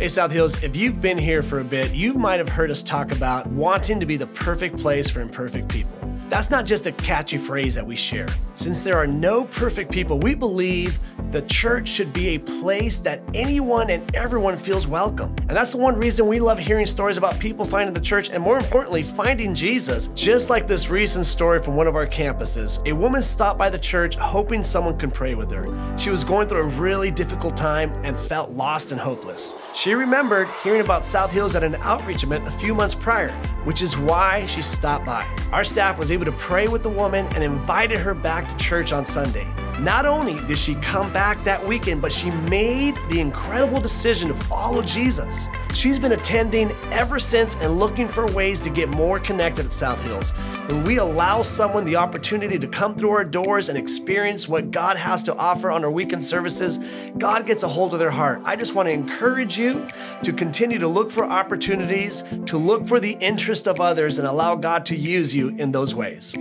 Hey South Hills, if you've been here for a bit, you might have heard us talk about wanting to be the perfect place for imperfect people. That's not just a catchy phrase that we share. Since there are no perfect people, we believe the church should be a place that anyone and everyone feels welcome. And that's the one reason we love hearing stories about people finding the church and, more importantly, finding Jesus. Just like this recent story from one of our campuses. A woman stopped by the church hoping someone could pray with her. She was going through a really difficult time and felt lost and hopeless. She remembered hearing about South Hills at an outreach event a few months prior, which is why she stopped by. Our staff was able to pray with the woman and invited her back to church on Sunday. Not only did she come back that weekend, but she made the incredible decision to follow Jesus. She's been attending ever since and looking for ways to get more connected at South Hills. When we allow someone the opportunity to come through our doors and experience what God has to offer on our weekend services, God gets a hold of their heart. I just want to encourage you to continue to look for opportunities, to look for the interest of others, and allow God to use you in those ways.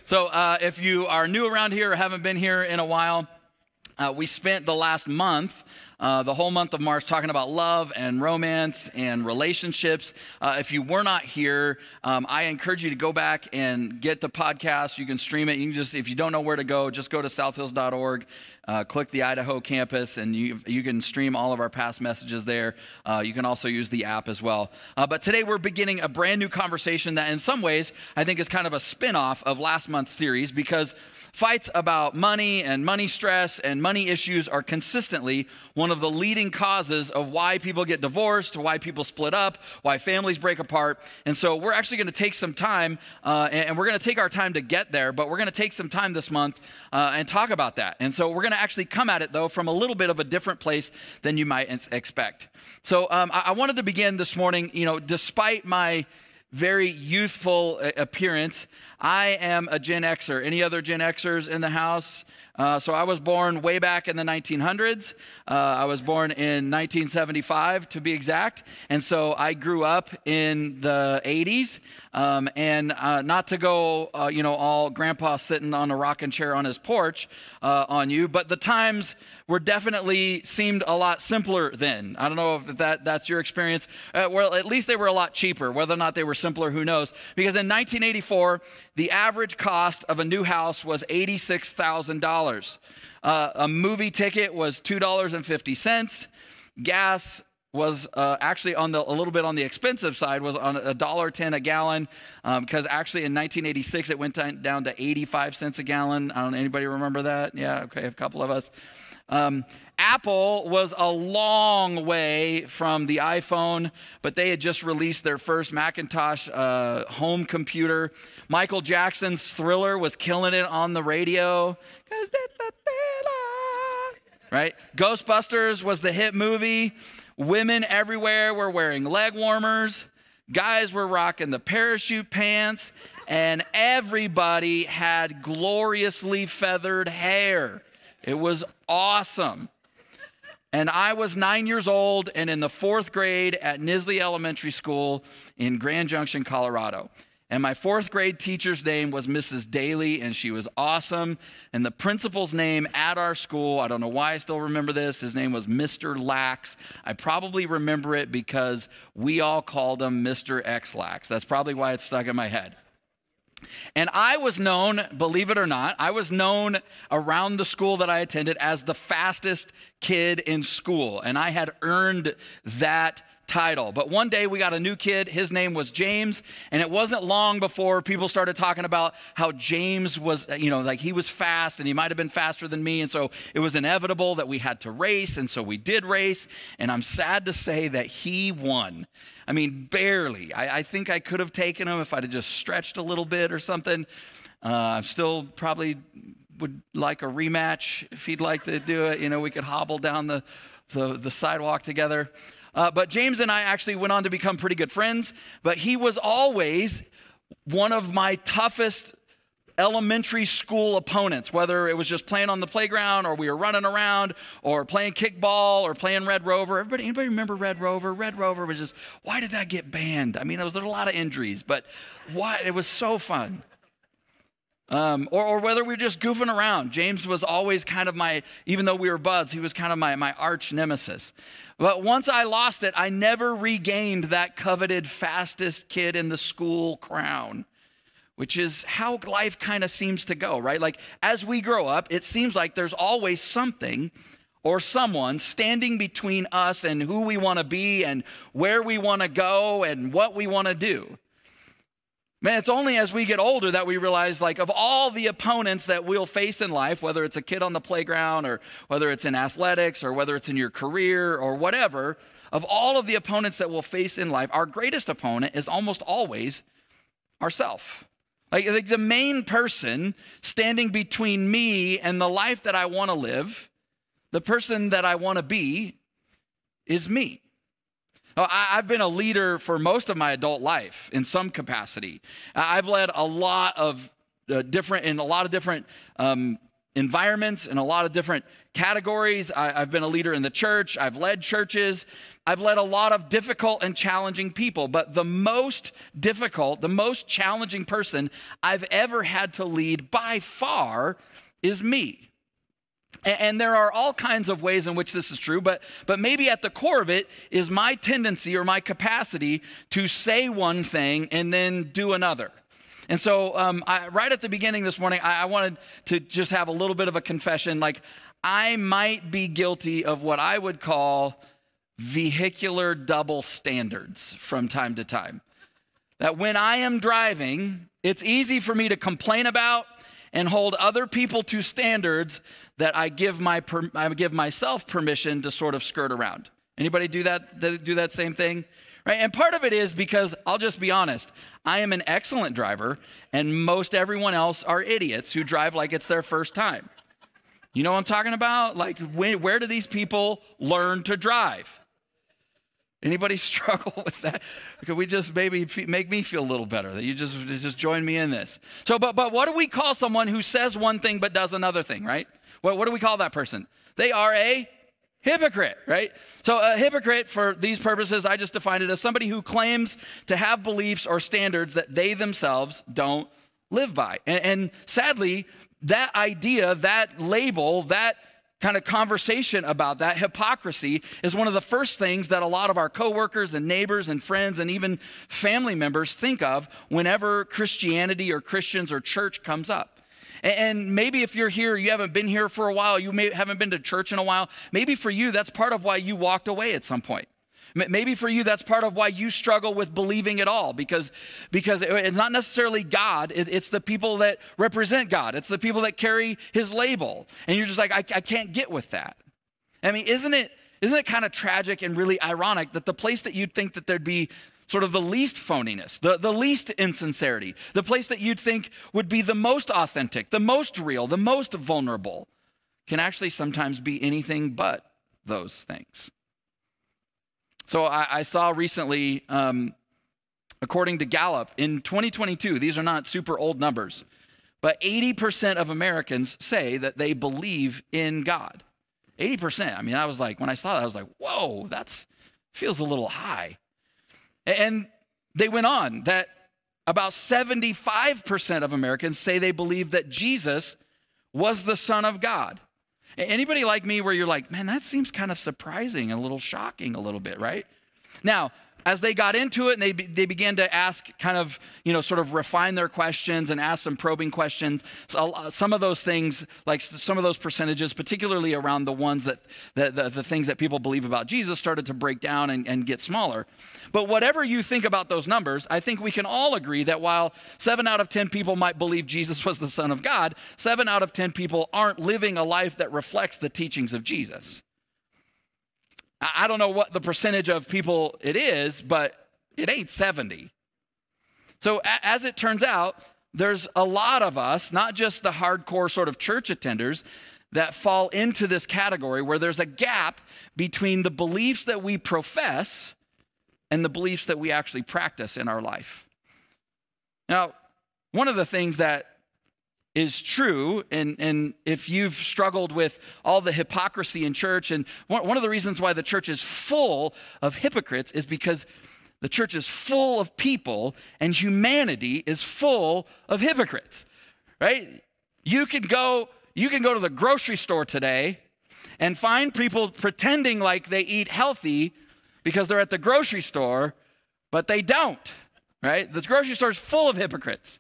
So if you are new around here or haven't been here in a while, we spent the last month, the whole month of March, talking about love and romance and relationships. If you were not here, I encourage you to go back and get the podcast. You can stream it. You can just, if you don't know where to go, just go to southhills.org, click the Idaho campus, and you can stream all of our past messages there. You can also use the app as well. But today we're beginning a brand new conversation that in some ways I think is kind of a spin-off of last month's series, because fights about money and money stress and money issues are consistently one of the leading causes of why people get divorced, why people split up, why families break apart. And so we're actually going to take some time, and we're going to take our time to get there, but we're going to take some time this month and talk about that. And so we're going to actually come at it, though, from a little bit of a different place than you might expect. So I wanted to begin this morning, despite my very youthful appearance, I am a Gen Xer. Any other Gen Xers in the house? So I was born way back in the 1900s. I was born in 1975 to be exact. And so I grew up in the 80s. And not to go, all grandpa sitting on a rocking chair on his porch on you, but the times were definitely seemed a lot simpler then. I don't know if that's your experience. Well, at least they were a lot cheaper. Whether or not they were simpler, who knows? Because in 1984, the average cost of a new house was $86,000. A movie ticket was $2.50. Gas was actually a little bit on the expensive side, was on $1.10 a gallon, because actually in 1986 it went down to 85 cents a gallon. I don't know, anybody remember that? Yeah, okay, a couple of us. Apple was a long way from the iPhone, but they had just released their first Macintosh home computer. Michael Jackson's Thriller was killing it on the radio. Right? Ghostbusters was the hit movie. Women everywhere were wearing leg warmers. Guys were rocking the parachute pants. And everybody had gloriously feathered hair. It was awesome. And I was 9 years old and in the 4th grade at Nisley Elementary School in Grand Junction, Colorado. And my 4th grade teacher's name was Mrs. Daly, and she was awesome. And the principal's name at our school, I don't know why I still remember this, his name was Mr. Lax. I probably remember it because we all called him Mr. X-Lax. That's probably why it's stuck in my head. And I was known, believe it or not, I was known around the school that I attended as the fastest kid in school. And I had earned that title. But one day we got a new kid. His name was James. And it wasn't long before people started talking about how James was, like he was fast and he might have been faster than me. And so it was inevitable that we had to race. And so we did race. And I'm sad to say that he won. I mean, barely. I think I could have taken him if I'd have just stretched a little bit or something. I'm still probably would like a rematch if he'd like to do it. We could hobble down the sidewalk together. But James and I actually went on to become pretty good friends. But he was always one of my toughest elementary school opponents, whether it was just playing on the playground or we were running around or playing kickball or playing Red Rover. Anybody remember Red Rover? Red Rover was just, why did that get banned? I mean, there was a lot of injuries, but why? It was so fun. Or whether we were just goofing around. James was always kind of even though we were buds, he was kind of my arch nemesis. But once I lost it, I never regained that coveted fastest kid in the school crown, which is how life kind of seems to go, right? Like as we grow up, it seems like there's always something or someone standing between us and who we want to be and where we want to go and what we want to do. Man, it's only as we get older that we realize, like, of all the opponents that we'll face in life, whether it's a kid on the playground or whether it's in athletics or whether it's in your career or whatever, of all of the opponents that we'll face in life, our greatest opponent is almost always ourself. Like the main person standing between me and the life that I want to live, the person that I want to be, is me. I've been a leader for most of my adult life in some capacity. I've led a lot of different environments and a lot of different categories. I've been a leader in the church. I've led churches. I've led a lot of difficult and challenging people. But the most difficult, the most challenging person I've ever had to lead by far is me. And there are all kinds of ways in which this is true, but maybe at the core of it is my tendency or my capacity to say one thing and then do another. And so right at the beginning this morning, I wanted to just have a little bit of a confession. Like, I might be guilty of what I would call vehicular double standards from time to time. That when I am driving, it's easy for me to complain about and hold other people to standards that I give myself permission to sort of skirt around. Anybody do that same thing? Right? And part of it is because, I'll just be honest, I am an excellent driver, and most everyone else are idiots who drive like it's their first time. You know what I'm talking about? Like, where do these people learn to drive? Anybody struggle with that? Could we just maybe make me feel a little better that you just join me in this? So, but what do we call someone who says one thing but does another thing, right? What do we call that person? They are a hypocrite, right? So a hypocrite, for these purposes, I just defined it as somebody who claims to have beliefs or standards that they themselves don't live by. And sadly, that idea, that label, that kind of conversation about that hypocrisy is one of the first things that a lot of our coworkers and neighbors and friends and even family members think of whenever Christianity or Christians or church comes up. And maybe if you're here, you haven't been here for a while, haven't been to church in a while, maybe for you, that's part of why you walked away at some point. Maybe for you, that's part of why you struggle with believing at all, because it's not necessarily God, it's the people that represent God. It's the people that carry his label. And you're just like, I can't get with that. I mean, isn't it kind of tragic and really ironic that the place that you'd think that there'd be sort of the least phoniness, the least insincerity, the place that you'd think would be the most authentic, the most real, the most vulnerable, can actually sometimes be anything but those things. So I saw recently, according to Gallup, in 2022, these are not super old numbers, but 80% of Americans say that they believe in God. 80%. I mean, I was like, when I saw that, I was like, whoa, that feels a little high. And they went on that about 75% of Americans say they believe that Jesus was the Son of God. Anybody like me where you're like, man, that seems kind of surprising, a little shocking a little bit, right? Now, as they got into it and they began to ask kind of, sort of refine their questions and ask some probing questions, so some of those things, like some of those percentages, particularly around the ones the things that people believe about Jesus, started to break down and get smaller. But whatever you think about those numbers, I think we can all agree that while 7 out of 10 people might believe Jesus was the Son of God, 7 out of 10 people aren't living a life that reflects the teachings of Jesus. I don't know what the percentage of people it is, but it ain't 70. So as it turns out, there's a lot of us, not just the hardcore sort of church attenders, that fall into this category where there's a gap between the beliefs that we profess and the beliefs that we actually practice in our life. Now, one of the things that is true, and if you've struggled with all the hypocrisy in church, and one of the reasons why the church is full of hypocrites is because the church is full of people and humanity is full of hypocrites, right? You can go to the grocery store today and find people pretending like they eat healthy because they're at the grocery store, but they don't, right? The grocery store is full of hypocrites.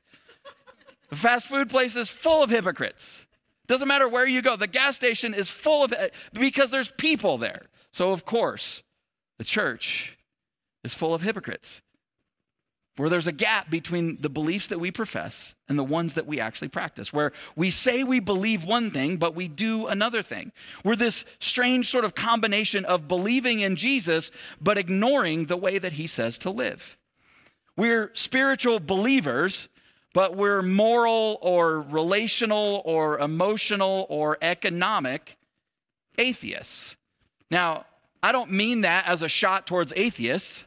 The fast food place is full of hypocrites. Doesn't matter where you go. The gas station is full of, because there's people there. So of course, the church is full of hypocrites, where there's a gap between the beliefs that we profess and the ones that we actually practice, where we say we believe one thing, but we do another thing. We're this strange sort of combination of believing in Jesus, but ignoring the way that he says to live. We're spiritual believers, but we're moral or relational or emotional or economic atheists. Now, I don't mean that as a shot towards atheists.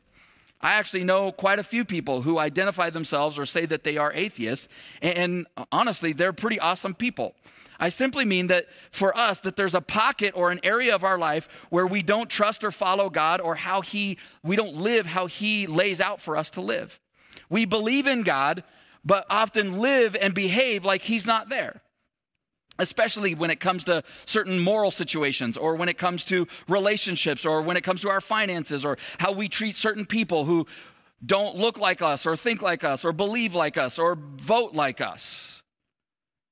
I actually know quite a few people who identify themselves or say that they are atheists, and honestly, they're pretty awesome people. I simply mean that for us, that there's a pocket or an area of our life where we don't trust or follow God, or we don't live how he lays out for us to live. We believe in God, but often live and behave like he's not there, especially when it comes to certain moral situations, or when it comes to relationships, or when it comes to our finances, or how we treat certain people who don't look like us, or think like us, or believe like us, or vote like us,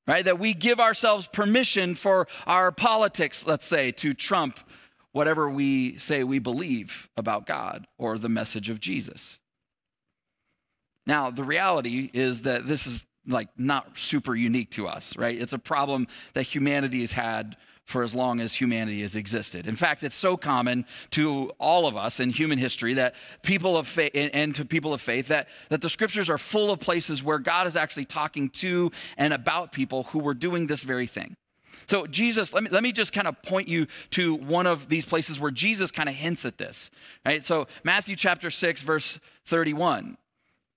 right? That we give ourselves permission for our politics, let's say, to trump whatever we say we believe about God or the message of Jesus. Now, the reality is that this is not super unique to us, right? It's a problem that humanity has had for as long as humanity has existed. In fact, it's so common to all of us in human history that people of faith and to people of faith that the scriptures are full of places where God is actually talking to and about people who were doing this very thing. So Jesus, let me just kind of point you to one of these places where Jesus kind of hints at this, right? So Matthew chapter 6, verse 31.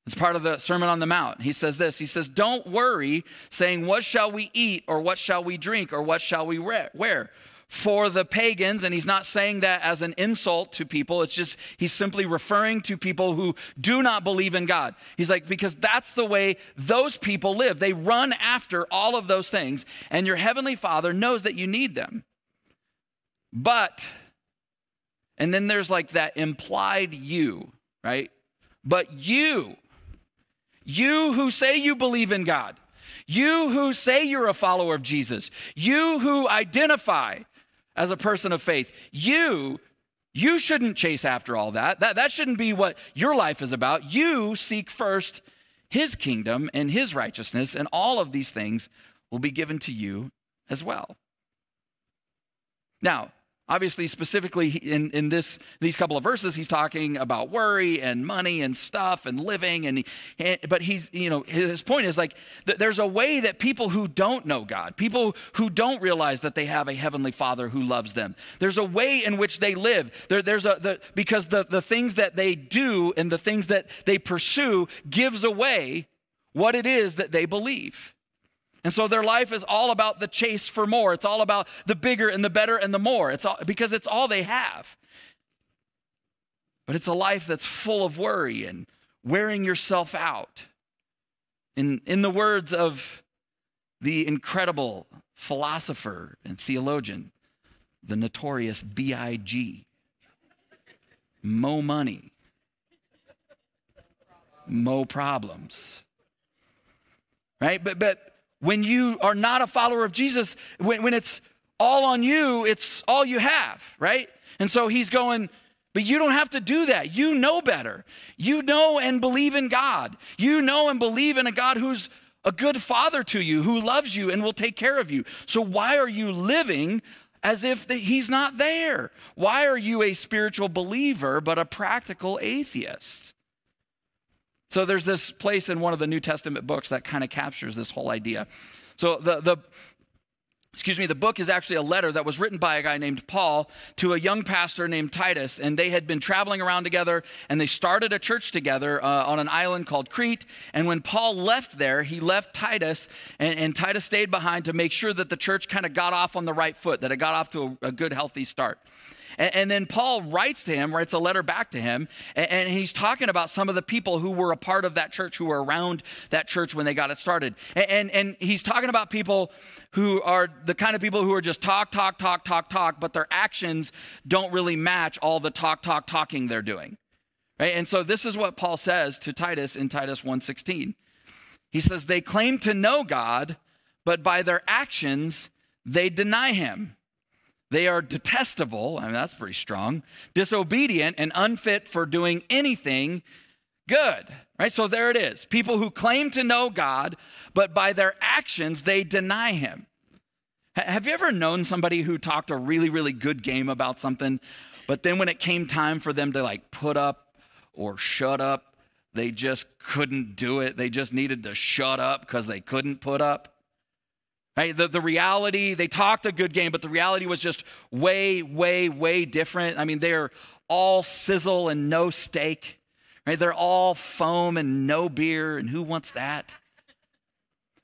It's part of the Sermon on the Mount. He says this, he says, "Don't worry, saying, what shall we eat, or what shall we drink, or what shall we wear? For the pagans," and he's not saying that as an insult to people, it's just, he's simply referring to people who do not believe in God. He's like, because that's the way those people live. They run after all of those things, and your heavenly Father knows that you need them. But, and then there's like that implied you, right? But you who say you believe in God, you who say you're a follower of Jesus, you who identify as a person of faith, you shouldn't chase after all that. That shouldn't be what your life is about. You seek first his kingdom and his righteousness, and all of these things will be given to you as well. Now, obviously, specifically in these couple of verses, he's talking about worry and money and stuff and living. But his point is like, there's a way that people who don't know God, people who don't realize that they have a heavenly Father who loves them, there's a way in which they live. Because the things that they do and the things that they pursue gives away what it is that they believe. And so their life is all about the chase for more. It's all about the bigger and the better and the more. Because it's all they have. But it's a life that's full of worry and wearing yourself out. In the words of the incredible philosopher and theologian, the notorious B.I.G., mo money, mo problems. Right? But when you are not a follower of Jesus, when it's all on you, it's all you have, right? And so he's going, but you don't have to do that. You know better. You know and believe in God. You know and believe in a God who's a good father to you, who loves you and will take care of you. So why are you living as if he's not there? Why are you a spiritual believer but a practical atheist? So there's this place in one of the New Testament books that kind of captures this whole idea. So the book is actually a letter that was written by a guy named Paul to a young pastor named Titus, and they had been traveling around together, and they started a church together on an island called Crete. And when Paul left there, he left Titus, and Titus stayed behind to make sure that the church kind of got off on the right foot, that it got off to a good, healthy start. And then Paul writes a letter back to him, and he's talking about some of the people who were a part of that church, who were around that church when they got it started. And he's talking about people who are the kind of people who are just talk, but their actions don't really match all the talking they're doing. Right? And so this is what Paul says to Titus in Titus 1:16. He says, they claim to know God, but by their actions, they deny him. They are detestable, I mean, that's pretty strong, disobedient, and unfit for doing anything good, right? So there it is. People who claim to know God, but by their actions, they deny him. Have you ever known somebody who talked a really, really good game about something, but then when it came time for them to like put up or shut up, they just couldn't do it? They just needed to shut up because they couldn't put up. Right? The reality, they talked a good game, but the reality was just way, way, way different. I mean, they're all sizzle and no steak. Right? They're all foam and no beer, and who wants that?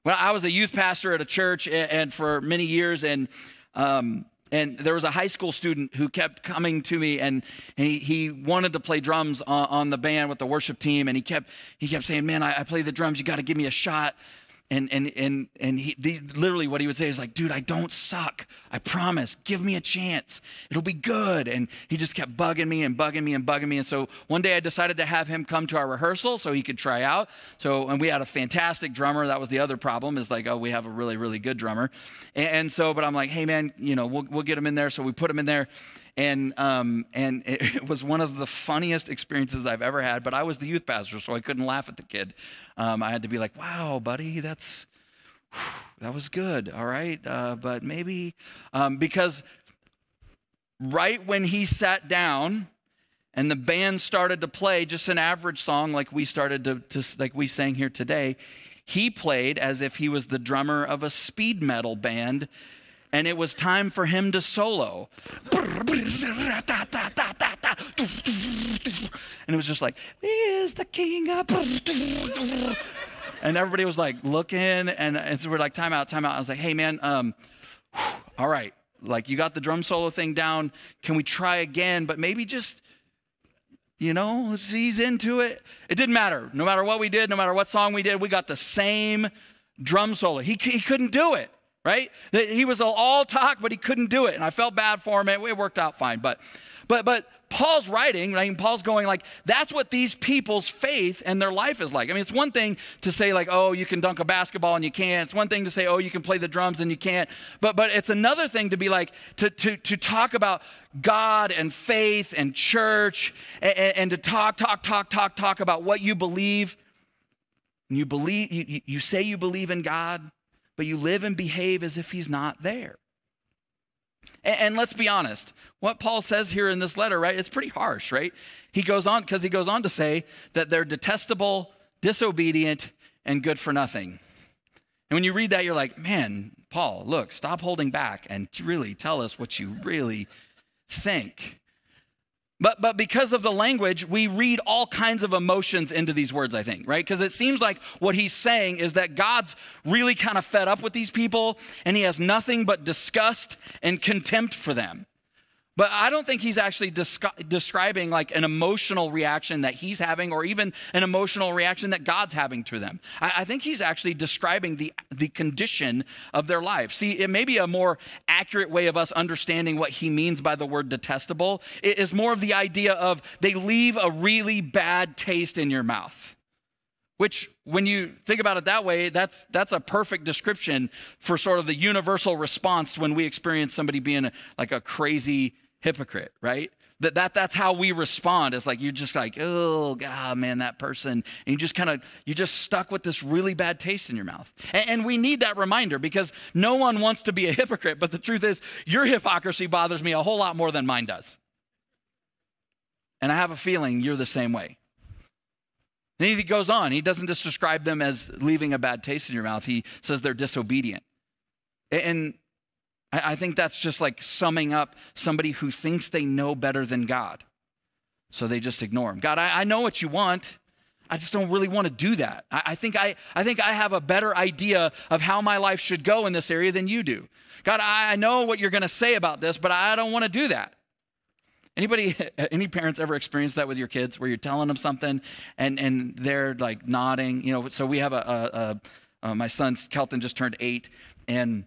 Well, I was a youth pastor at a church and for many years, and there was a high school student who kept coming to me, and he wanted to play drums on the band with the worship team, and he kept saying, man, I play the drums, you got to give me a shot. And literally what he would say is like, dude, I don't suck. I promise. Give me a chance. It'll be good. And he just kept bugging me. And so one day I decided to have him come to our rehearsal so he could try out. And we had a fantastic drummer. That was the other problem, is like, oh, we have a really, really good drummer. But I'm like, hey man, we'll get him in there. So we put him in there. And it was one of the funniest experiences I've ever had, but I was the youth pastor, so I couldn't laugh at the kid. I had to be like, wow, buddy, that was good. All right. But maybe, because right when he sat down and the band started to play just an average song, like we started to like we sang here today, he played as if he was the drummer of a speed metal band. And it was time for him to solo. And it was just like, he is the king of... And everybody was like looking, and so we're like, time out. I was like, hey man, all right, like you got the drum solo thing down. Can we try again? But maybe just, let's ease into it. It didn't matter. No matter what we did, no matter what song we did, we got the same drum solo. He couldn't do it. Right? He was all talk, but he couldn't do it. And I felt bad for him. It worked out fine. But Paul's writing, right? Paul's going like, that's what these people's faith and their life is like. I mean, it's one thing to say like, oh, you can dunk a basketball and you can't. It's one thing to say, oh, you can play the drums and you can't. But it's another thing to be like, to talk about God and faith and church and to talk about what you believe. And you say you believe in God, but you live and behave as if he's not there. And let's be honest, what Paul says here in this letter, right, it's pretty harsh, right? He goes on to say that they're detestable, disobedient, and good for nothing. And when you read that, you're like, man, Paul, look, stop holding back and really tell us what you really think. But because of the language, we read all kinds of emotions into these words, I think, right? Because it seems like what he's saying is that God's really kind of fed up with these people, and he has nothing but disgust and contempt for them. But I don't think he's actually describing like an emotional reaction that he's having, or even an emotional reaction that God's having to them. I think he's actually describing the condition of their life. See, it may be a more accurate way of us understanding what he means by the word detestable. It is more of the idea of they leave a really bad taste in your mouth. Which, when you think about it that way, that's a perfect description for sort of the universal response when we experience somebody being like a crazy hypocrite, right? That's how we respond. It's like you're just like, oh God, man, that person, and you just stuck with this really bad taste in your mouth. And we need that reminder because no one wants to be a hypocrite. But the truth is, your hypocrisy bothers me a whole lot more than mine does. And I have a feeling you're the same way. And he goes on. He doesn't just describe them as leaving a bad taste in your mouth. He says they're disobedient. And I think that's just like summing up somebody who thinks they know better than God. So they just ignore him. God, I know what you want. I just don't really want to do that. I think I have a better idea of how my life should go in this area than you do. God, I know what you're going to say about this, but I don't want to do that. Any parents ever experienced that with your kids where you're telling them something and they're like nodding? You know, so we have my son Kelton just turned 8, and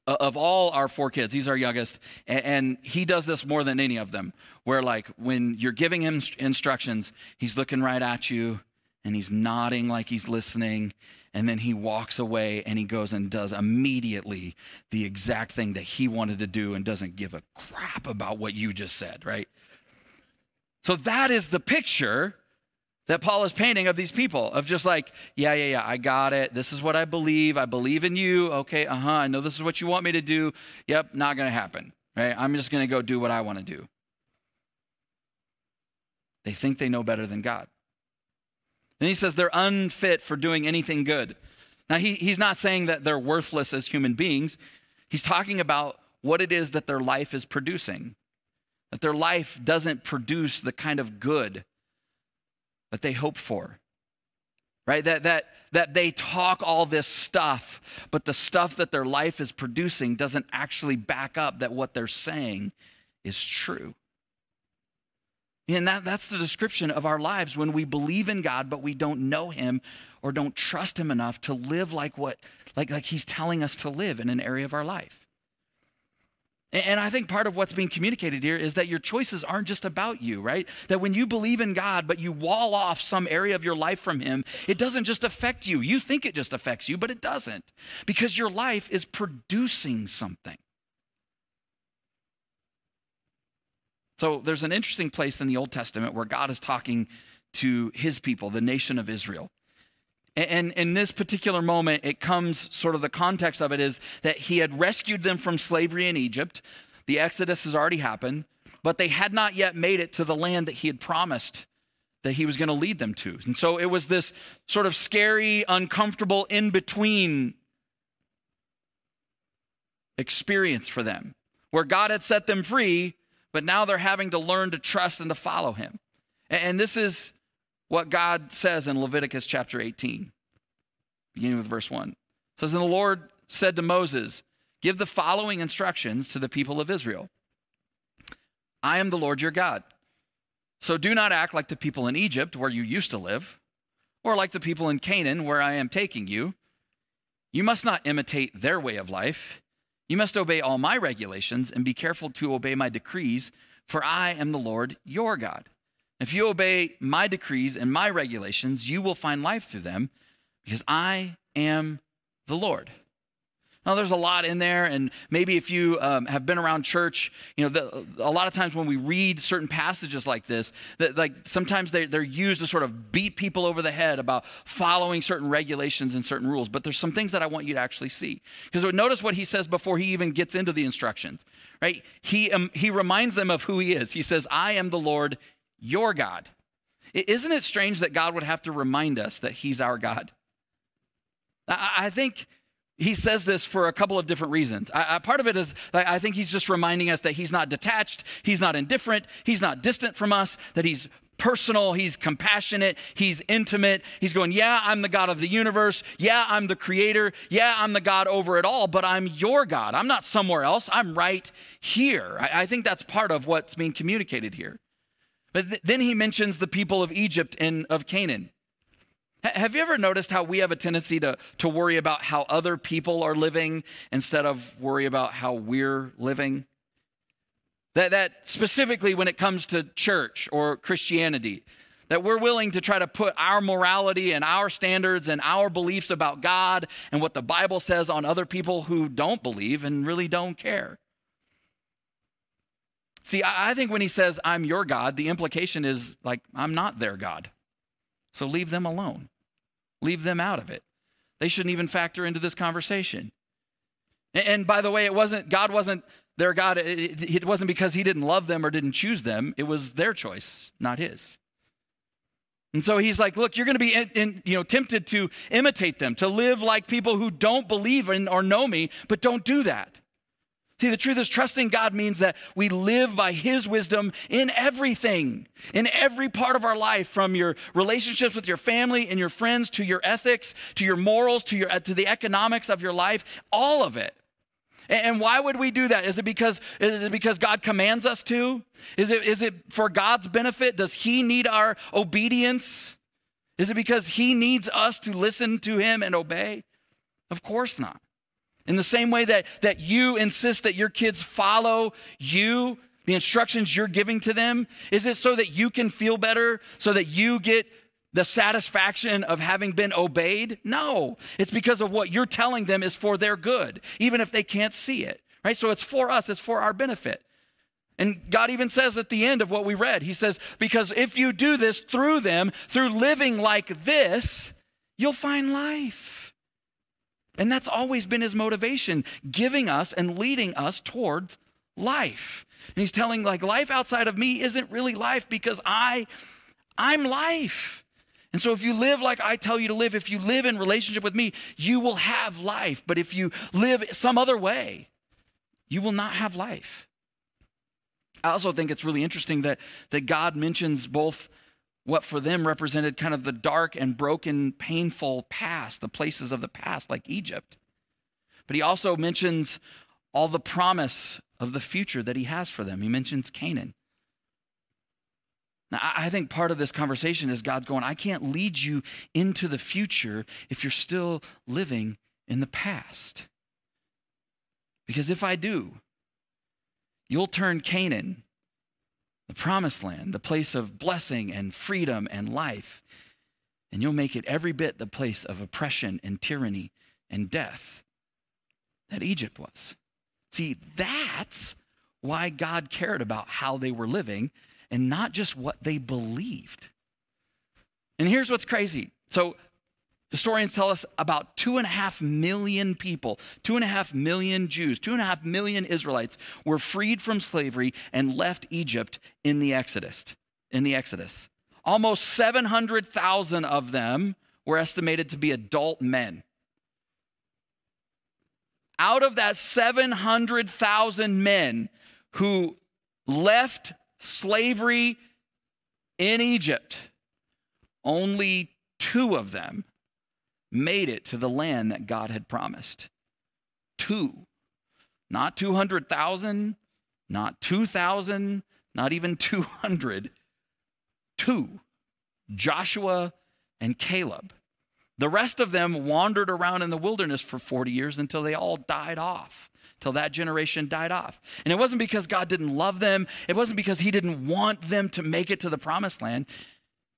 of all our 4 kids, he's our youngest, and he does this more than any of them, where like when you're giving him instructions, he's looking right at you and he's nodding like he's listening, and then he walks away and he goes and does immediately the exact thing that he wanted to do and doesn't give a crap about what you just said, right? So that is the picture that Paul is painting of these people, of just like, yeah, I got it. This is what I believe. I believe in you. Okay, I know this is what you want me to do. Yep, not going to happen, right? I'm just going to go do what I want to do. They think they know better than God. Then he says they're unfit for doing anything good. Now, he's not saying that they're worthless as human beings. He's talking about what it is that their life is producing, that their life doesn't produce the kind of good that they hope for, right? That they talk all this stuff, but the stuff that their life is producing doesn't actually back up that what they're saying is true. And that's the description of our lives when we believe in God, but we don't know him or don't trust him enough to live like he's telling us to live in an area of our life. And I think part of what's being communicated here is that your choices aren't just about you, right? That when you believe in God, but you wall off some area of your life from him, it doesn't just affect you. You think it just affects you, but it doesn't, because your life is producing something. So there's an interesting place in the Old Testament where God is talking to his people, the nation of Israel. And in this particular moment, it comes sort of the context of it is that he had rescued them from slavery in Egypt. The Exodus has already happened, but they had not yet made it to the land that he had promised that he was going to lead them to. And so it was this sort of scary, uncomfortable, in-between experience for them, where God had set them free, but now they're having to learn to trust and to follow him. And this is what God says in Leviticus chapter 18, beginning with verse 1. It says, "And the Lord said to Moses, give the following instructions to the people of Israel. I am the Lord your God. So do not act like the people in Egypt, where you used to live, or like the people in Canaan, where I am taking you. You must not imitate their way of life. You must obey all my regulations and be careful to obey my decrees, for I am the Lord your God. If you obey my decrees and my regulations, you will find life through them, because I am the Lord." Now, there's a lot in there, and maybe if you have been around church, you know, a lot of times when we read certain passages like this, that like sometimes they're used to sort of beat people over the head about following certain regulations and certain rules. But there's some things that I want you to actually see, because notice what he says before he even gets into the instructions, right? He reminds them of who he is. He says, "I am the Lord your God." Isn't it strange that God would have to remind us that he's our God? I think he says this for a couple of different reasons. Part of it is, I think he's just reminding us that he's not detached, he's not indifferent, he's not distant from us, that he's personal, he's compassionate, he's intimate. He's going, yeah, I'm the God of the universe. Yeah, I'm the creator. Yeah, I'm the God over it all, but I'm your God. I'm not somewhere else. I'm right here. I think that's part of what's being communicated here. But then he mentions the people of Egypt and of Canaan. Have you ever noticed how we have a tendency to worry about how other people are living instead of worry about how we're living? That specifically when it comes to church or Christianity, That we're willing to try to put our morality and our standards and our beliefs about God and what the Bible says on other people who don't believe and really don't care. See, I think when he says, I'm your God, the implication is like, I'm not their God. So leave them alone. Leave them out of it. They shouldn't even factor into this conversation. And by the way, God wasn't their God. It wasn't because he didn't love them or didn't choose them. It was their choice, not his. And so he's like, look, you're going to be tempted to imitate them, to live like people who don't believe in or know me, but don't do that. See, the truth is trusting God means that we live by his wisdom in everything, in every part of our life, from your relationships with your family and your friends to your ethics, to your morals, to the economics of your life, all of it. And why would we do that? Is it because God commands us to? Is it for God's benefit? Does he need our obedience? Is it because he needs us to listen to him and obey? Of course not. In the same way that you insist that your kids follow you, the instructions you're giving to them, is it so that you can feel better, so that you get the satisfaction of having been obeyed? No, it's because of what you're telling them is for their good, even if they can't see it, right? So it's for us, it's for our benefit. And God even says at the end of what we read, he says, because if you do this through them, through living like this, you'll find life. And that's always been his motivation, giving us and leading us towards life. And he's telling, like, life outside of me isn't really life because I'm life. And so if you live like I tell you to live, if you live in relationship with me, you will have life. But if you live some other way, you will not have life. I also think it's really interesting that God mentions both what for them represented kind of the dark and broken, painful past, the places of the past like Egypt. But he also mentions all the promise of the future that he has for them. He mentions Canaan. Now, I think part of this conversation is God going, I can't lead you into the future if you're still living in the past. Because if I do, you'll turn Canaan, the promised land, the place of blessing and freedom and life, and you'll make it every bit the place of oppression and tyranny and death that Egypt was. See, that's why God cared about how they were living and not just what they believed. And here's what's crazy. So historians tell us about 2.5 million people, 2.5 million Jews, 2.5 million Israelites were freed from slavery and left Egypt in the Exodus. Almost 700,000 of them were estimated to be adult men. Out of that 700,000 men who left slavery in Egypt, only 2 of them made it to the land that God had promised. 2. Not 200,000, not 2,000, not even 200. 2. Joshua and Caleb. The rest of them wandered around in the wilderness for 40 years until they all died off, till that generation died off. And it wasn't because God didn't love them. It wasn't because he didn't want them to make it to the promised land.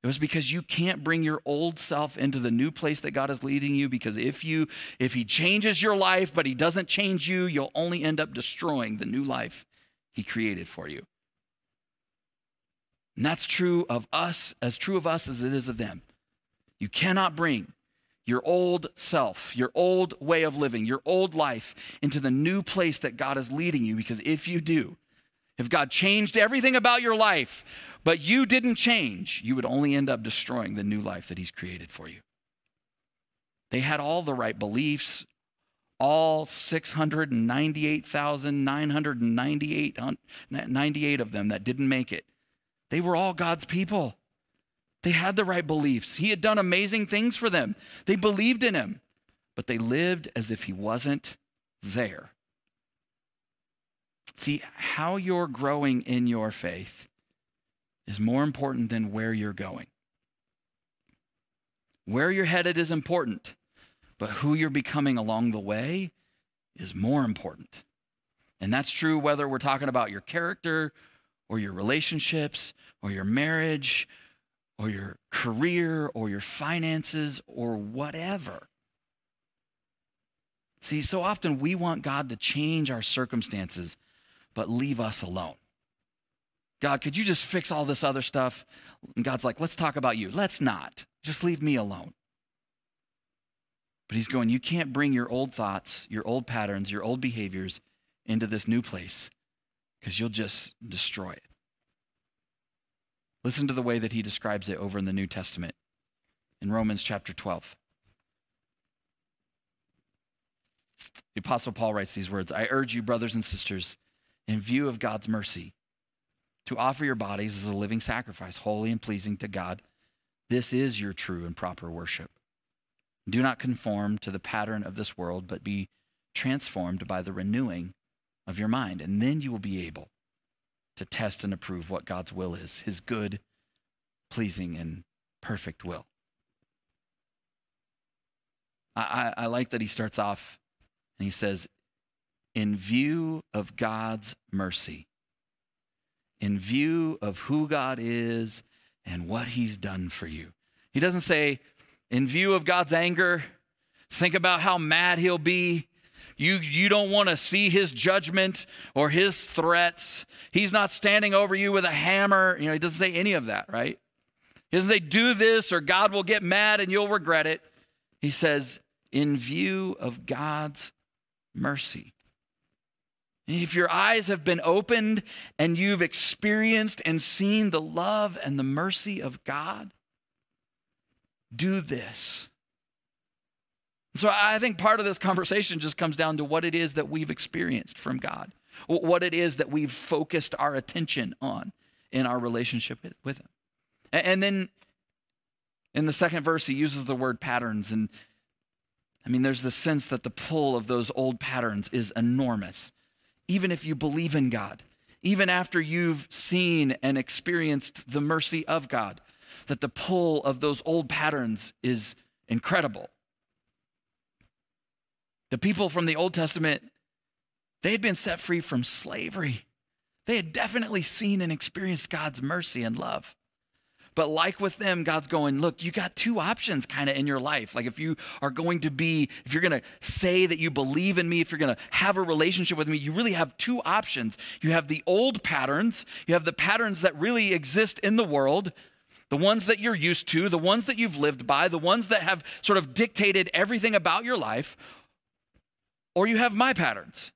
It was because you can't bring your old self into the new place that God is leading you, because if he changes your life, but he doesn't change you, you'll only end up destroying the new life he created for you. And that's true of us as it is of them. You cannot bring your old self, your old way of living, your old life into the new place that God is leading you, because if you do, if God changed everything about your life, but you didn't change, you would only end up destroying the new life that he's created for you. They had all the right beliefs, all 698,998 of them that didn't make it. They were all God's people. They had the right beliefs. He had done amazing things for them. They believed in him, but they lived as if he wasn't there. See, how you're growing in your faith is more important than where you're going. Where you're headed is important, but who you're becoming along the way is more important. And that's true whether we're talking about your character or your relationships or your marriage or your career or your finances or whatever. See, so often we want God to change our circumstances, but leave us alone. God, could you just fix all this other stuff? And God's like, let's talk about you. Let's not. Just leave me alone. But he's going, you can't bring your old thoughts, your old patterns, your old behaviors into this new place because you'll just destroy it. Listen to the way that he describes it over in the New Testament in Romans chapter 12. The Apostle Paul writes these words, I urge you, brothers and sisters, in view of God's mercy, to offer your bodies as a living sacrifice, holy and pleasing to God. This is your true and proper worship. Do not conform to the pattern of this world, but be transformed by the renewing of your mind, and then you will be able to test and approve what God's will is, his good, pleasing, and perfect will. I like that he starts off and he says, in view of God's mercy, in view of who God is and what he's done for you. He doesn't say, in view of God's anger, think about how mad he'll be. You don't want to see his judgment or his threats. He's not standing over you with a hammer. He doesn't say any of that, right? He doesn't say, do this or God will get mad and you'll regret it. He says, in view of God's mercy. If your eyes have been opened and you've experienced and seen the love and the mercy of God, do this. So I think part of this conversation just comes down to what it is that we've experienced from God, what it is that we've focused our attention on in our relationship with him. And then in the second verse, he uses the word patterns. And there's the sense that the pull of those old patterns is enormous. Even if you believe in God, even after you've seen and experienced the mercy of God, that the pull of those old patterns is incredible. The people from the Old Testament, they had been set free from slavery. They had definitely seen and experienced God's mercy and love. But like with them, God's going, look, you got two options kind of in your life. Like if you're going to say that you believe in me, if you're going to have a relationship with me, you really have two options. You have the old patterns. You have the patterns that really exist in the world, the ones that you're used to, the ones that you've lived by, the ones that have sort of dictated everything about your life, or you have my patterns.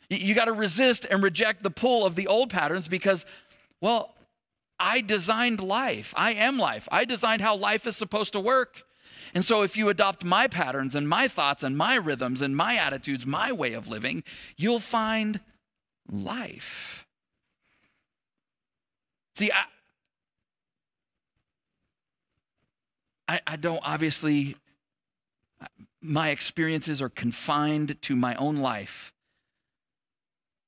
You got to resist and reject the pull of the old patterns because, well, I designed life. I am life. I designed how life is supposed to work. And so if you adopt my patterns and my thoughts and my rhythms and my attitudes, my way of living, you'll find life. See, I don't obviously, my experiences are confined to my own life.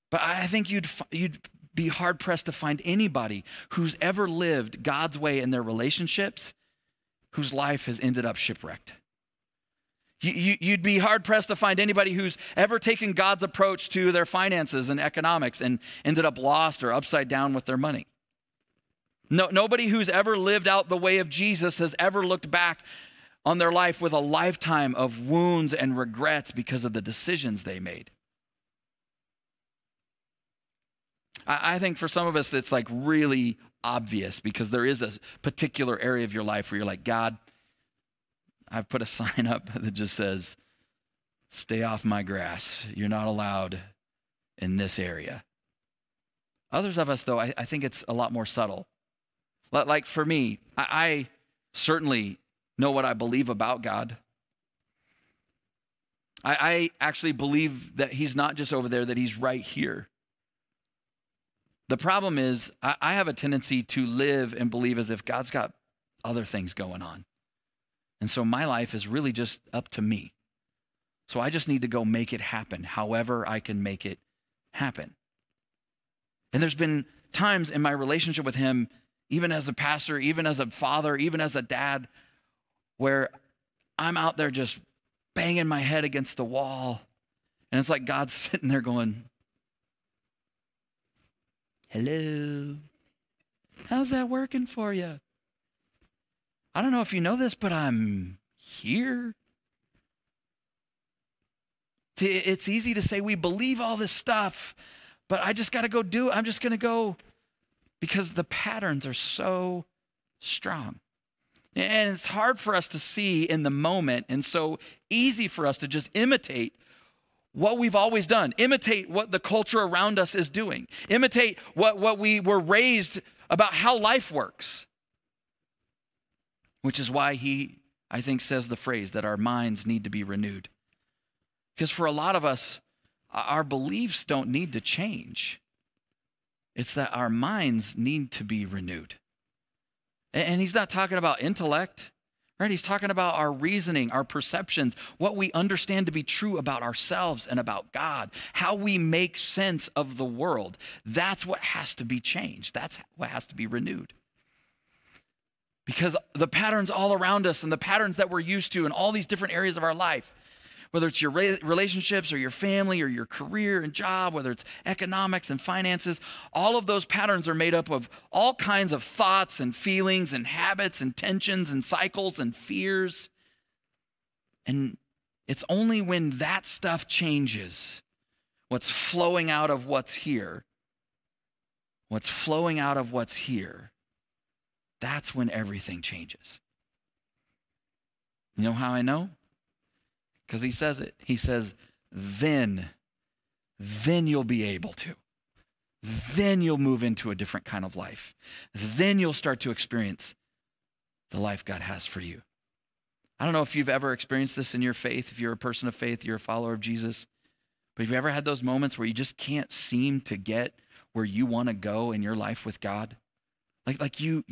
But I think you'd be hard-pressed to find anybody who's ever lived God's way in their relationships whose life has ended up shipwrecked. You'd be hard-pressed to find anybody who's ever taken God's approach to their finances and economics and ended up lost or upside down with their money. Nobody who's ever lived out the way of Jesus has ever looked back on their life with a lifetime of wounds and regrets because of the decisions they made. I think for some of us, it's like really obvious because there is a particular area of your life where you're like, God, I've put a sign up that just says, stay off my grass. You're not allowed in this area. Others of us, though, I think it's a lot more subtle. Like for me, I certainly know what I believe about God. I actually believe that he's not just over there, that he's right here. The problem is I have a tendency to live and believe as if God's got other things going on. And so my life is really just up to me. So I just need to go make it happen, however I can make it happen. And there's been times in my relationship with him, even as a pastor, even as a father, even as a dad, where I'm out there just banging my head against the wall. And it's like God's sitting there going, hello, how's that working for you? I don't know if you know this, but I'm here. It's easy to say we believe all this stuff, but I just got to go do it. I'm just going to go because the patterns are so strong. And it's hard for us to see in the moment, and so easy for us to just imitate what we've always done, imitate what the culture around us is doing, imitate what we were raised about how life works, which is why he, I think, says the phrase that our minds need to be renewed. Because for a lot of us, our beliefs don't need to change. It's that our minds need to be renewed. And he's not talking about intellect, right? He's talking about our reasoning, our perceptions, what we understand to be true about ourselves and about God, how we make sense of the world. That's what has to be changed. That's what has to be renewed. Because the patterns all around us and the patterns that we're used to in all these different areas of our life, whether it's your relationships or your family or your career and job, whether it's economics and finances, all of those patterns are made up of all kinds of thoughts and feelings and habits and tensions and cycles and fears. And it's only when that stuff changes, what's flowing out of what's here, that's when everything changes. You know how I know? Because he says it. He says, then you'll be able to. Then you'll move into a different kind of life. Then you'll start to experience the life God has for you. I don't know if you've ever experienced this in your faith, if you're a person of faith, you're a follower of Jesus, but have you ever had those moments where you just can't seem to get where you want to go in your life with God? Like you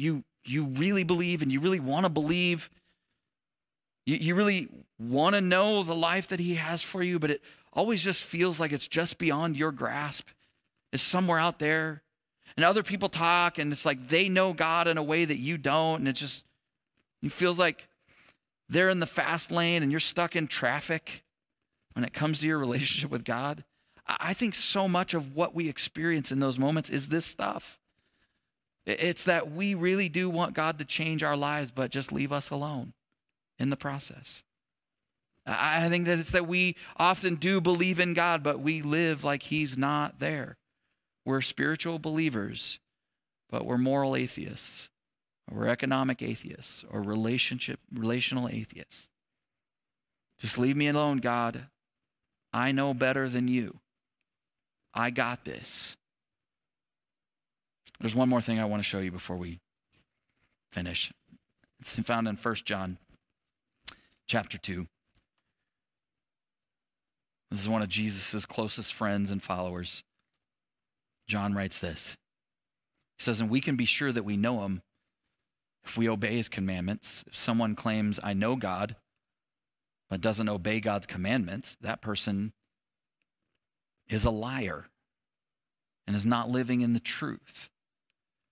really believe and you really want to believe. You really want to know the life that he has for you, but it always just feels like it's just beyond your grasp. It's somewhere out there. And other people talk, and it's like they know God in a way that you don't, and it feels like they're in the fast lane and you're stuck in traffic when it comes to your relationship with God. I think so much of what we experience in those moments is this stuff. It's that we really do want God to change our lives, but just leave us alone in the process. I think that it's that we often do believe in God, but we live like he's not there. We're spiritual believers, but we're moral atheists, or we're economic atheists, or relational atheists. Just leave me alone, God. I know better than you. I got this. There's one more thing I want to show you before we finish. It's found in 1 John chapter 2. This is one of Jesus' closest friends and followers. John writes this. He says, and we can be sure that we know him if we obey his commandments. If someone claims, I know God, but doesn't obey God's commandments, that person is a liar and is not living in the truth.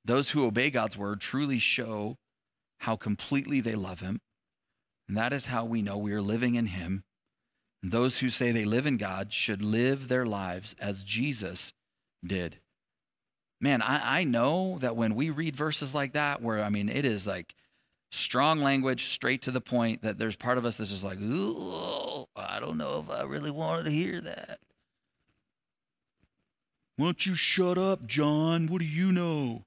Those who obey God's word truly show how completely they love him. And that is how we know we are living in him. And those who say they live in God should live their lives as Jesus did. Man, I know that when we read verses like that, where, it is like strong language, straight to the point, that there's part of us that's just like, ooh, I don't know if I really wanted to hear that. Why don't you shut up, John? What do you know?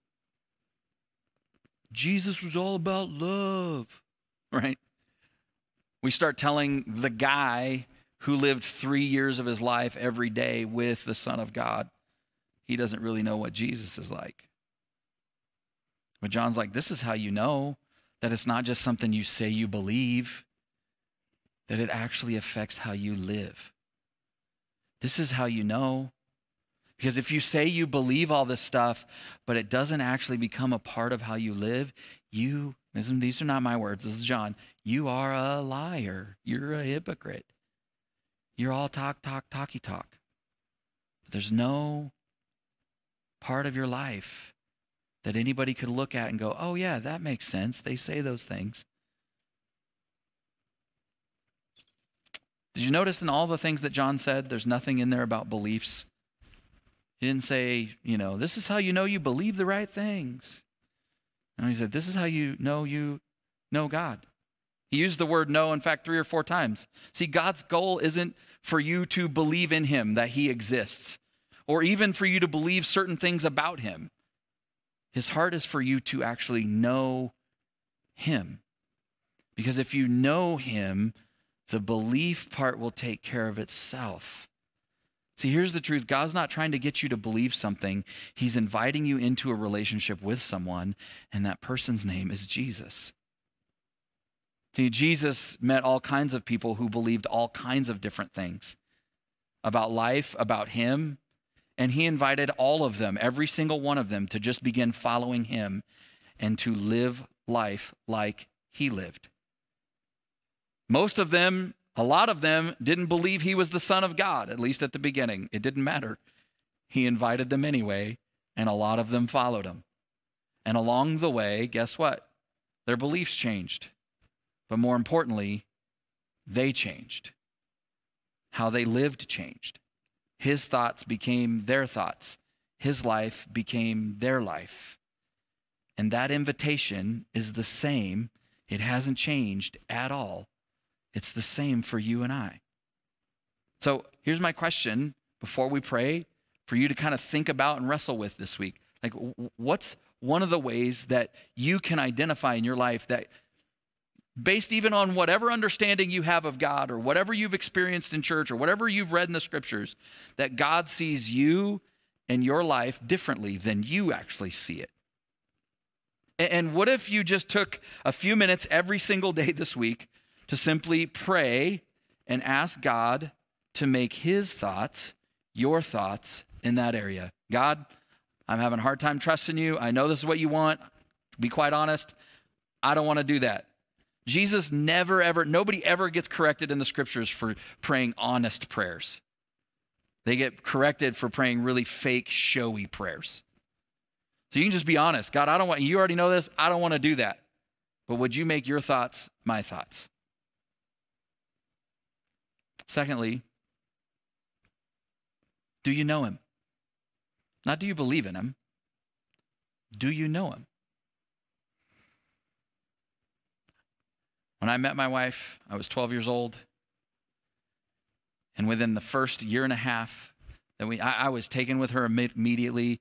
Jesus was all about love, right? We start telling the guy who lived 3 years of his life every day with the Son of God, he doesn't really know what Jesus is like. But John's like, this is how you know that it's not just something you say you believe, that it actually affects how you live. This is how you know. Because if you say you believe all this stuff, but it doesn't actually become a part of how you live, these are not my words, this is John, you are a liar. You're a hypocrite. You're all talky talk. But there's no part of your life that anybody could look at and go, oh yeah, that makes sense. They say those things. Did you notice in all the things that John said, there's nothing in there about beliefs? He didn't say, this is how you know you believe the right things. No, he said, this is how you know know God. He used the word know, in fact, 3 or 4 times. See, God's goal isn't for you to believe in him, that he exists, or even for you to believe certain things about him. His heart is for you to actually know him. Because if you know him, the belief part will take care of itself. See, here's the truth. God's not trying to get you to believe something. He's inviting you into a relationship with someone, and that person's name is Jesus. See, Jesus met all kinds of people who believed all kinds of different things about life, about him, and he invited all of them, every single one of them, to just begin following him and to live life like he lived. Most of them, a lot of them, didn't believe he was the Son of God, at least at the beginning. It didn't matter. He invited them anyway, and a lot of them followed him. And along the way, guess what? Their beliefs changed. But more importantly, they changed. How they lived changed. His thoughts became their thoughts. His life became their life. And that invitation is the same. It hasn't changed at all. It's the same for you and I. So here's my question before we pray for you to kind of think about and wrestle with this week. Like, what's one of the ways that you can identify in your life that, based even on whatever understanding you have of God or whatever you've experienced in church or whatever you've read in the scriptures, that God sees you and your life differently than you actually see it? And what if you just took a few minutes every single day this week to simply pray and ask God to make his thoughts your thoughts in that area? God, I'm having a hard time trusting you. I know this is what you want. To be quite honest, I don't want to do that. Jesus nobody ever gets corrected in the scriptures for praying honest prayers. They get corrected for praying really fake, showy prayers. So you can just be honest. God, you already know this. I don't want to do that. But would you make your thoughts my thoughts? Secondly, do you know him? Not do you believe in him. Do you know him? When I met my wife, I was 12 years old. And within the first year and a half, I was taken with her immediately,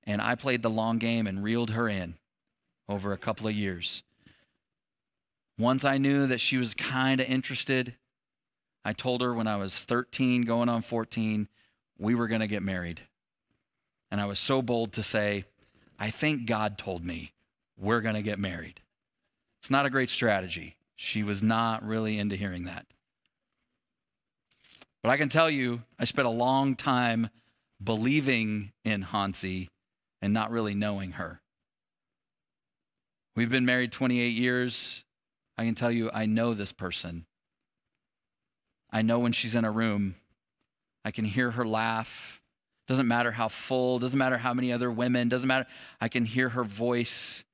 and I played the long game and reeled her in over a couple of years. Once I knew that she was kind of interested, I told her when I was 13, going on 14, we were going to get married. And I was so bold to say, I think God told me we're going to get married. It's not a great strategy. She was not really into hearing that. But I can tell you, I spent a long time believing in Hansi and not really knowing her. We've been married 28 years. I can tell you, I know this person. I know when she's in a room, I can hear her laugh. Doesn't matter how full, doesn't matter how many other women, doesn't matter. I can hear her voice.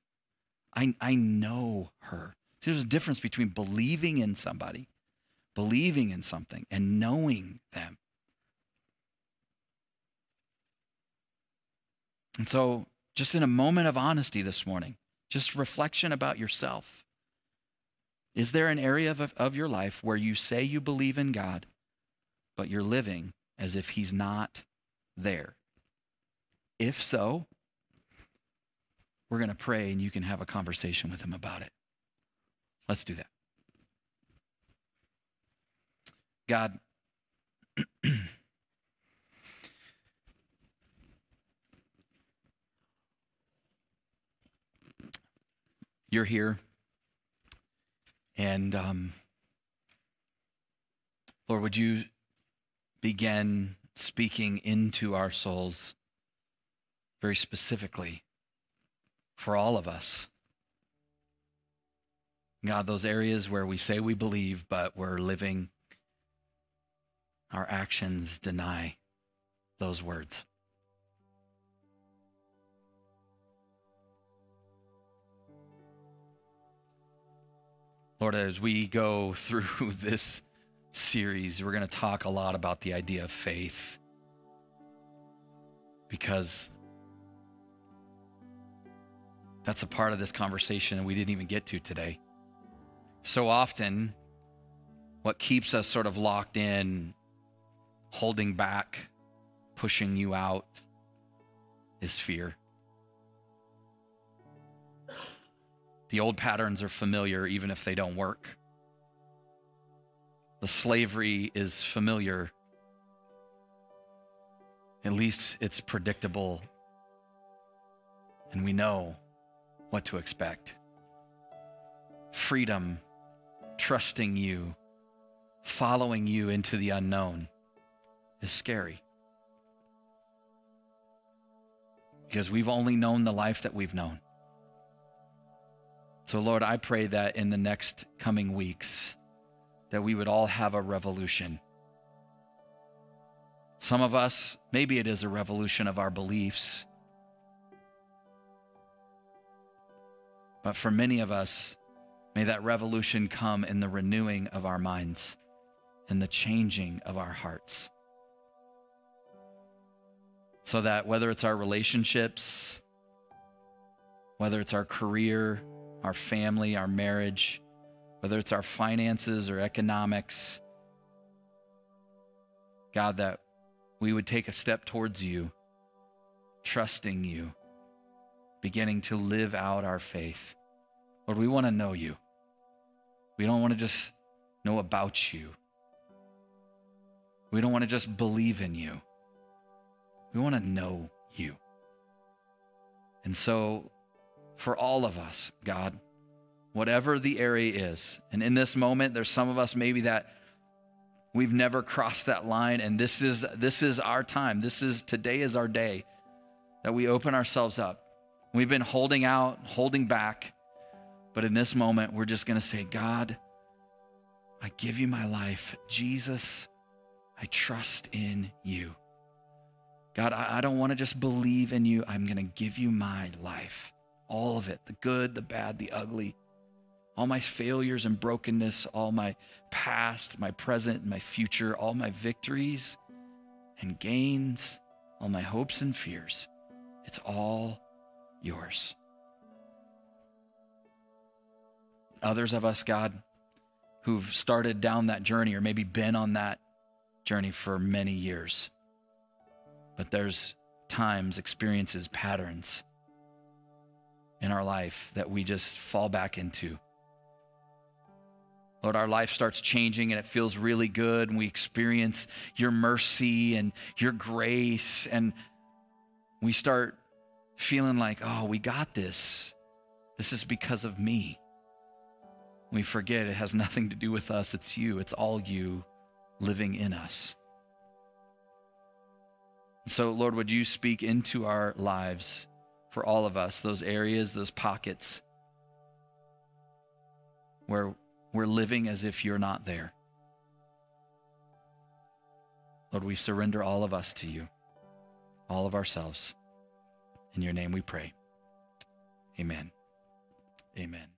I know her. See, there's a difference between believing in somebody, believing in something, and knowing them. And so, just in a moment of honesty this morning, just reflection about yourself. Is there an area of your life where you say you believe in God, but you're living as if he's not there? If so, we're going to pray and you can have a conversation with him about it. Let's do that. God, you're here. And Lord, would you begin speaking into our souls very specifically for all of us. God, those areas where we say we believe, but we're living, our actions deny those words. Lord, as we go through this series, we're going to talk a lot about the idea of faith, because that's a part of this conversation that we didn't even get to today. So often, what keeps us sort of locked in, holding back, pushing you out, is fear. The old patterns are familiar even if they don't work. The slavery is familiar. At least it's predictable, and we know what to expect. Freedom, trusting you, following you into the unknown is scary. Because we've only known the life that we've known. So Lord, I pray that in the next coming weeks, that we would all have a revolution. Some of us, maybe it is a revolution of our beliefs. But for many of us, may that revolution come in the renewing of our minds and the changing of our hearts. So that whether it's our relationships, whether it's our career, our family, our marriage, whether it's our finances or economics, God, that we would take a step towards you, trusting you, beginning to live out our faith. Lord, we want to know you. We don't want to just know about you. We don't want to just believe in you. We want to know you. And so, for all of us, God, whatever the area is, and in this moment, there's some of us maybe that we've never crossed that line, and this is our time. Today is our day that we open ourselves up. We've been holding out, holding back, but in this moment, we're just going to say, God, I give you my life. Jesus, I trust in you. God, I don't want to just believe in you. I'm going to give you my life. All of it, the good, the bad, the ugly, all my failures and brokenness, all my past, my present, my future, all my victories and gains, all my hopes and fears. It's all yours. Others of us, God, who've started down that journey or maybe been on that journey for many years, but there's times, experiences, patterns in our life that we just fall back into. Lord, our life starts changing and it feels really good, and we experience your mercy and your grace, and we start feeling like, oh, we got this. This is because of me. We forget it has nothing to do with us. It's you. It's all you living in us. So, Lord, would you speak into our lives for all of us, those areas, those pockets where we're living as if you're not there. Lord, we surrender all of us to you, all of ourselves. In your name we pray. Amen. Amen.